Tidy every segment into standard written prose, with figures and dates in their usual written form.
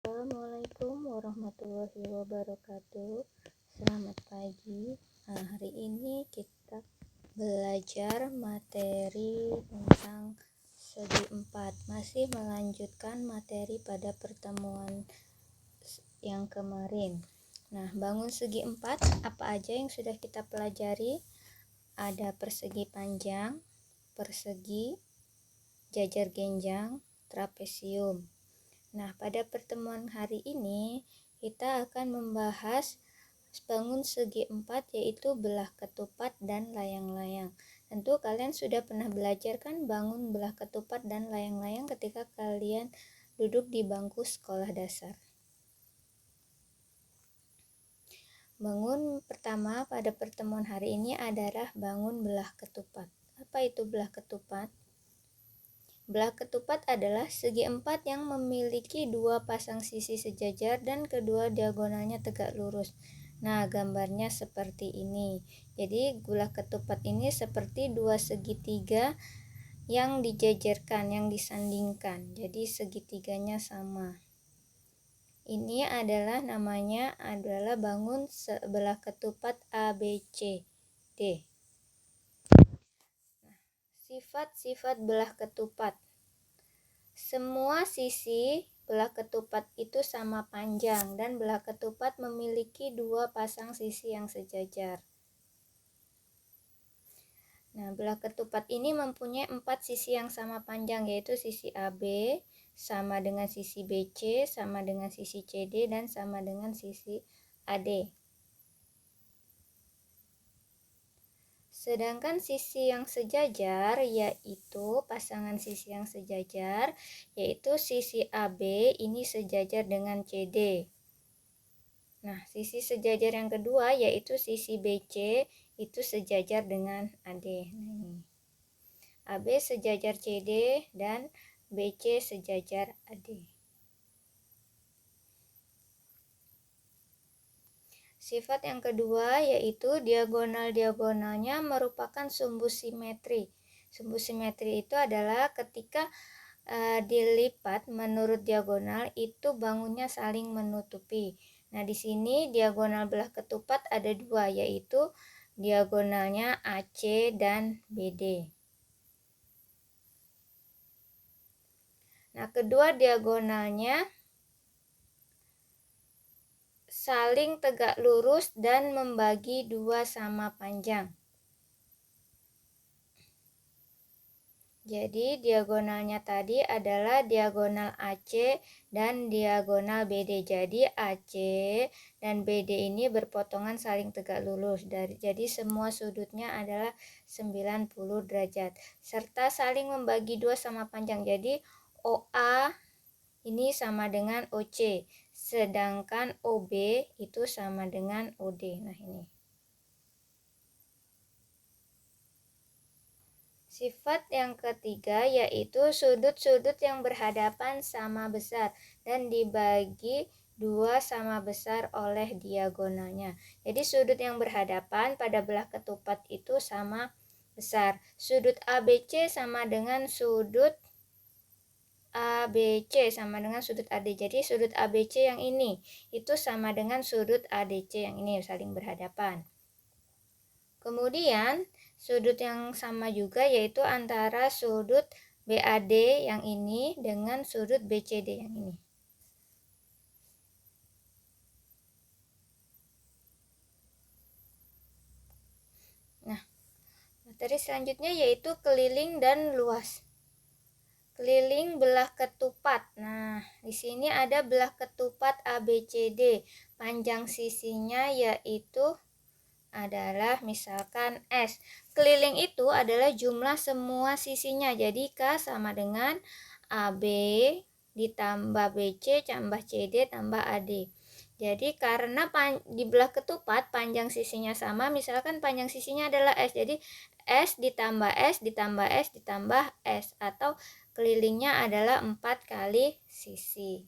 Assalamualaikum warahmatullahi wabarakatuh. Selamat pagi. Hari ini kita belajar materi tentang segi 4. Masih melanjutkan materi pada pertemuan yang kemarin. Nah, bangun segi 4 apa aja yang sudah kita pelajari? Ada persegi panjang, persegi, jajar genjang, trapesium. Nah, pada pertemuan hari ini kita akan membahas bangun segi 4, yaitu belah ketupat dan layang-layang. Tentu kalian sudah pernah belajar kan bangun belah ketupat dan layang-layang ketika kalian duduk di bangku sekolah dasar. Bangun pertama pada pertemuan hari ini adalah bangun belah ketupat. Apa itu belah ketupat? Belah ketupat adalah segi 4 yang memiliki dua pasang sisi sejajar dan kedua diagonalnya tegak lurus. Nah, gambarnya seperti ini. Jadi, belah ketupat ini seperti dua segitiga yang dijajarkan, yang disandingkan. Jadi, segitiganya sama. Ini adalah namanya adalah bangun belah ketupat ABCD. Sifat-sifat belah ketupat. Semua sisi belah ketupat itu sama panjang dan belah ketupat memiliki dua pasang sisi yang sejajar. Nah, belah ketupat ini mempunyai 4 sisi yang sama panjang, yaitu sisi AB sama dengan sisi BC, sama dengan sisi CD, dan sama dengan sisi AD. Sedangkan sisi yang sejajar yaitu pasangan sisi yang sejajar, yaitu sisi AB ini sejajar dengan CD. Nah, sisi sejajar yang kedua yaitu sisi BC itu sejajar dengan AD. Nah, ini. AB sejajar CD dan BC sejajar AD. Sifat yang kedua yaitu diagonal-diagonalnya merupakan sumbu simetri. Sumbu simetri itu adalah ketika dilipat menurut diagonal itu bangunnya saling menutupi. Nah, di sini diagonal belah ketupat ada dua, yaitu diagonalnya AC dan BD. Nah, kedua diagonalnya saling tegak lurus dan membagi dua sama panjang. Jadi diagonalnya tadi adalah diagonal AC dan diagonal BD. Jadi AC dan BD ini berpotongan saling tegak lurus. Jadi semua sudutnya adalah 90 derajat. Serta saling membagi dua sama panjang. Jadi OA ini sama dengan OC. Sedangkan OB itu sama dengan OD. Nah, ini. Sifat yang ketiga yaitu sudut-sudut yang berhadapan sama besar dan dibagi dua sama besar oleh diagonalnya. Jadi sudut yang berhadapan pada belah ketupat itu sama besar. Sudut ABC sama dengan sudut ABC sama dengan sudut AD. Jadi sudut ABC yang ini itu sama dengan sudut ADC yang ini, saling berhadapan. Kemudian sudut yang sama juga yaitu antara sudut BAD yang ini dengan sudut BCD yang ini. Nah, materi selanjutnya yaitu keliling dan luas. Keliling belah ketupat. Nah, di sini ada belah ketupat ABCD. Panjang sisinya yaitu adalah misalkan S. Keliling itu adalah jumlah semua sisinya. Jadi K sama dengan AB ditambah BC tambah CD tambah AD. Jadi karena di belah ketupat panjang sisinya sama, misalkan panjang sisinya adalah S. Jadi S ditambah S ditambah S ditambah S, atau kelilingnya adalah 4 kali sisi.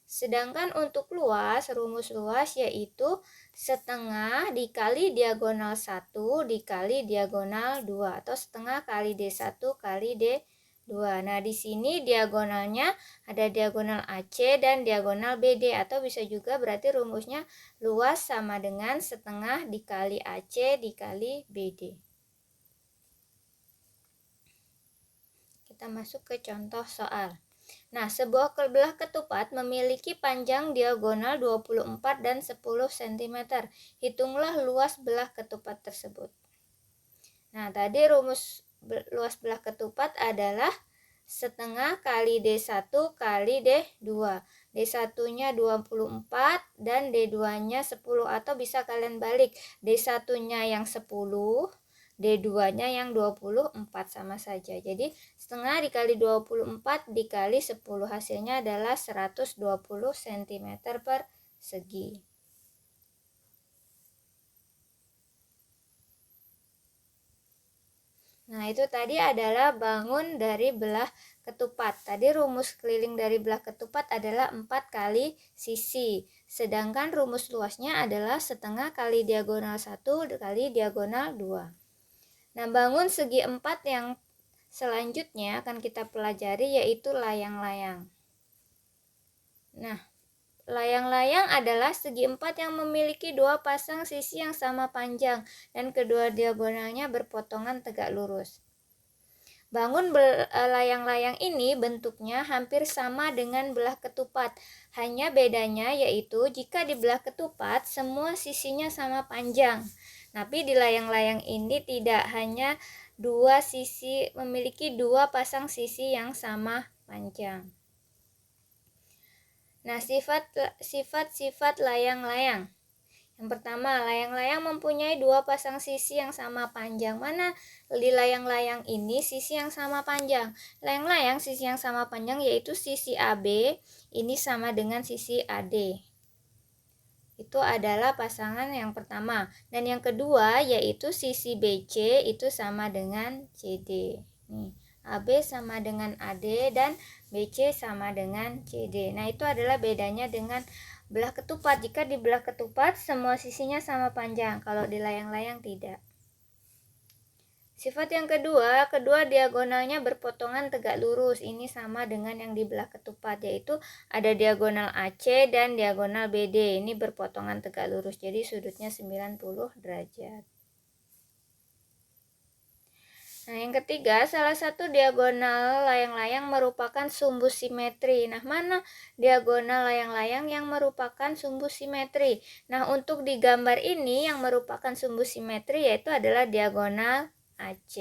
Sedangkan untuk luas, rumus luas yaitu setengah dikali diagonal 1 dikali diagonal 2, atau setengah kali D1 kali D2. 2. Nah, di sini diagonalnya ada diagonal AC dan diagonal BD, atau bisa juga berarti rumusnya luas sama dengan setengah dikali AC dikali BD. Kita masuk ke contoh soal. Nah, sebuah belah ketupat memiliki panjang diagonal 24 dan 10 cm. Hitunglah luas belah ketupat tersebut. Nah, tadi rumus luas belah ketupat adalah setengah kali D1 kali D2. D1-nya 24 dan D2-nya 10, atau bisa kalian balik, D1-nya yang 10, D2-nya yang 24, sama saja. Jadi setengah dikali 24 dikali 10, hasilnya adalah 120 cm persegi. Nah, itu tadi adalah bangun dari belah ketupat. Tadi rumus keliling dari belah ketupat adalah 4 kali sisi. Sedangkan rumus luasnya adalah setengah kali diagonal 1 kali diagonal 2. Nah, bangun segi 4 yang selanjutnya akan kita pelajari yaitu layang-layang. Nah, layang-layang layang adalah segi 4 yang memiliki dua pasang sisi yang sama panjang dan kedua diagonalnya berpotongan tegak lurus. Bangun layang-layang ini bentuknya hampir sama dengan belah ketupat. Hanya bedanya yaitu jika di belah ketupat semua sisinya sama panjang. Tapi di layang-layang ini tidak, hanya dua sisi, memiliki dua pasang sisi yang sama panjang. Nah, sifat-sifat layang-layang. Yang pertama, layang-layang mempunyai dua pasang sisi yang sama panjang. Mana di layang-layang ini sisi yang sama panjang? Layang-layang sisi yang sama panjang yaitu sisi AB ini sama dengan sisi AD. Itu adalah pasangan yang pertama. Dan yang kedua yaitu sisi BC itu sama dengan CD. Nih, AB sama dengan AD dan BC sama dengan CD. Nah, itu adalah bedanya dengan belah ketupat. Jika di belah ketupat semua sisinya sama panjang, kalau di layang-layang tidak. Sifat yang kedua diagonalnya berpotongan tegak lurus. Ini sama dengan yang di belah ketupat, yaitu ada diagonal AC dan diagonal BD. Ini berpotongan tegak lurus, jadi sudutnya 90 derajat. Nah, yang ketiga, salah satu diagonal layang-layang merupakan sumbu simetri. Nah, mana diagonal layang-layang yang merupakan sumbu simetri? Nah, untuk di gambar ini yang merupakan sumbu simetri yaitu adalah diagonal AC.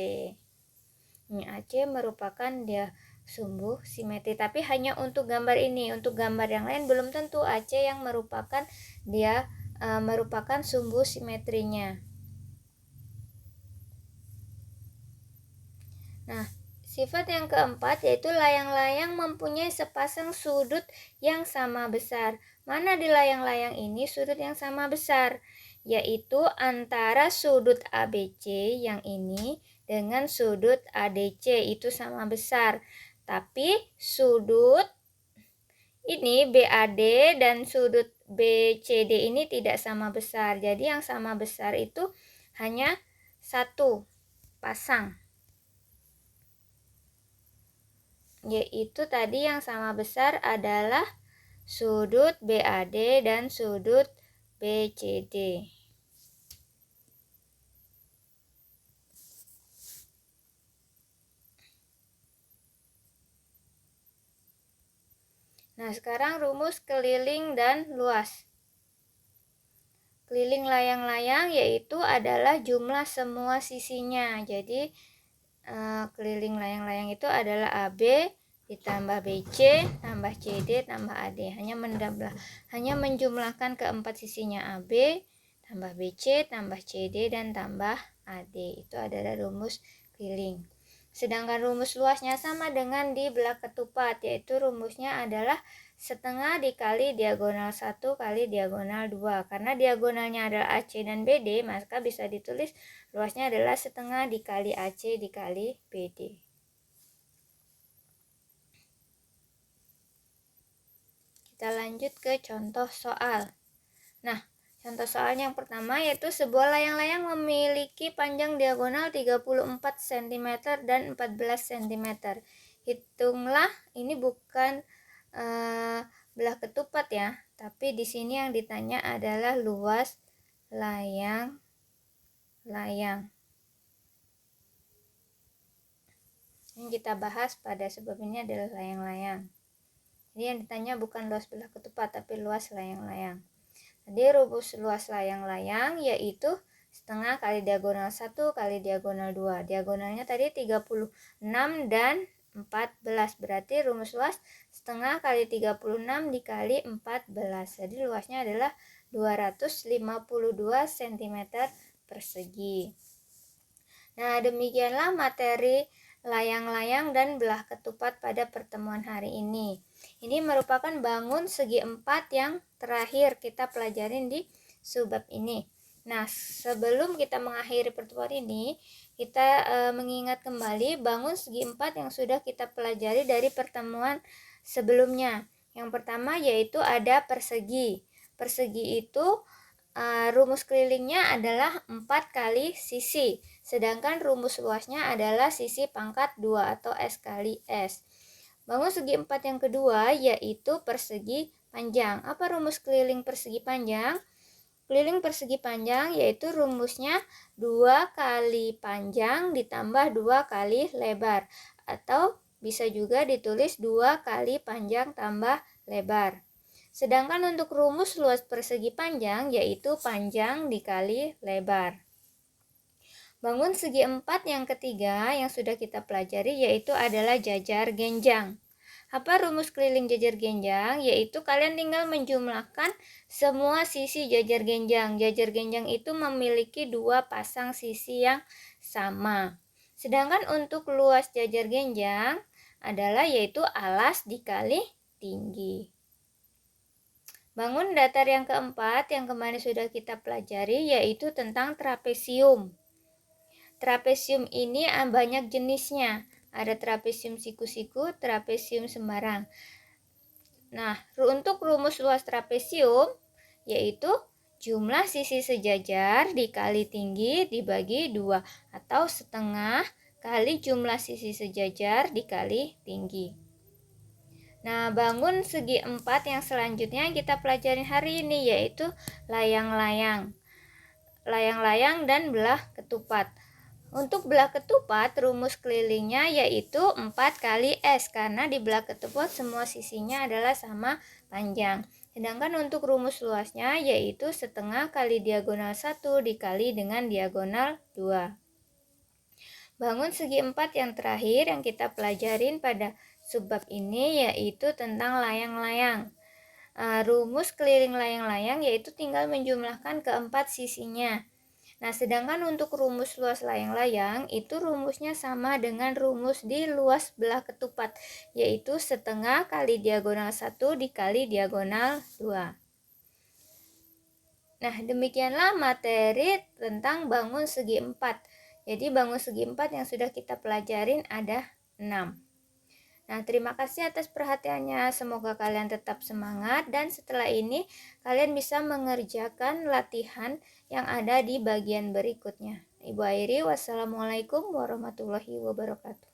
Ini AC merupakan dia sumbu simetri, tapi hanya untuk gambar ini. Untuk gambar yang lain belum tentu AC yang merupakan merupakan sumbu simetrinya. Nah, sifat yang keempat yaitu layang-layang mempunyai sepasang sudut yang sama besar. Mana di layang-layang ini sudut yang sama besar? Yaitu antara sudut ABC yang ini dengan sudut ADC itu sama besar. Tapi sudut ini BAD dan sudut BCD ini tidak sama besar. Jadi yang sama besar itu hanya satu pasang, yaitu tadi yang sama besar adalah sudut BAD dan sudut BCD. Nah, sekarang rumus keliling dan luas. Keliling layang-layang yaitu adalah jumlah semua sisinya. Jadi keliling layang-layang itu adalah AB ditambah BC tambah CD tambah AD. Hanya menjumlahkan keempat sisinya AB tambah BC tambah CD dan tambah AD. Itu adalah rumus keliling. Sedangkan rumus luasnya sama dengan di belah ketupat, yaitu rumusnya adalah setengah dikali diagonal 1 kali diagonal 2. Karena diagonalnya adalah AC dan BD, maka bisa ditulis luasnya adalah setengah dikali AC dikali BD. Kita lanjut ke contoh soal. Nah, contoh soal yang pertama yaitu sebuah layang-layang memiliki panjang diagonal 34 cm dan 14 cm. Hitunglah, ini bukan belah ketupat ya, tapi di sini yang ditanya adalah luas layang-layang. Yang kita bahas pada sebab ini adalah layang-layang. Jadi yang ditanya bukan luas belah ketupat, tapi luas layang-layang. Jadi rumus luas layang-layang yaitu setengah kali diagonal 1 kali diagonal 2. Diagonalnya tadi 36 dan 14. Berarti rumus luas setengah kali 36 dikali 14. Jadi luasnya adalah 252 cm persegi. Nah, demikianlah materi layang-layang dan belah ketupat pada pertemuan hari ini. Ini merupakan bangun segi 4 yang terakhir kita pelajarin di subbab ini. Nah, sebelum kita mengakhiri pertemuan ini, kita mengingat kembali bangun segi 4 yang sudah kita pelajari dari pertemuan sebelumnya. Yang pertama yaitu ada persegi. Persegi itu rumus kelilingnya adalah 4 kali sisi, sedangkan rumus luasnya adalah sisi pangkat 2 atau S kali S. Bangun segi 4 yang kedua yaitu persegi panjang. Apa rumus keliling persegi panjang? Keliling persegi panjang yaitu rumusnya 2 kali panjang ditambah 2 kali lebar, atau bisa juga ditulis 2 kali panjang tambah lebar. Sedangkan untuk rumus luas persegi panjang yaitu panjang dikali lebar. Bangun segi 4 yang ketiga yang sudah kita pelajari yaitu adalah jajar genjang. Apa rumus keliling jajar genjang? Yaitu kalian tinggal menjumlahkan semua sisi jajar genjang. Jajar genjang itu memiliki 2 pasang sisi yang sama. Sedangkan untuk luas jajar genjang adalah yaitu alas dikali tinggi. Bangun datar yang keempat yang kemarin sudah kita pelajari yaitu tentang trapesium. Trapesium ini banyak jenisnya. Ada trapesium siku-siku, trapesium sembarang. Nah, untuk rumus luas trapesium yaitu jumlah sisi sejajar dikali tinggi dibagi 2 atau setengah kali jumlah sisi sejajar dikali tinggi. Nah, bangun segi 4 yang selanjutnya yang kita pelajari hari ini yaitu layang-layang. Layang-layang dan belah ketupat. Untuk belah ketupat, rumus kelilingnya yaitu 4 kali S, karena di belah ketupat semua sisinya adalah sama panjang. Sedangkan untuk rumus luasnya yaitu setengah kali diagonal 1 dikali dengan diagonal 2. Bangun segi 4 yang terakhir yang kita pelajarin pada subbab ini yaitu tentang layang-layang. Rumus keliling layang-layang yaitu tinggal menjumlahkan keempat sisinya. Nah, sedangkan untuk rumus luas layang-layang itu rumusnya sama dengan rumus di luas belah ketupat, yaitu setengah kali diagonal 1 dikali diagonal 2. Nah, demikianlah materi tentang bangun segi 4. Jadi bangun segi 4 yang sudah kita pelajarin ada 6. Nah, terima kasih atas perhatiannya. Semoga kalian tetap semangat dan setelah ini kalian bisa mengerjakan latihan yang ada di bagian berikutnya. Ibu Airi, wassalamualaikum warahmatullahi wabarakatuh.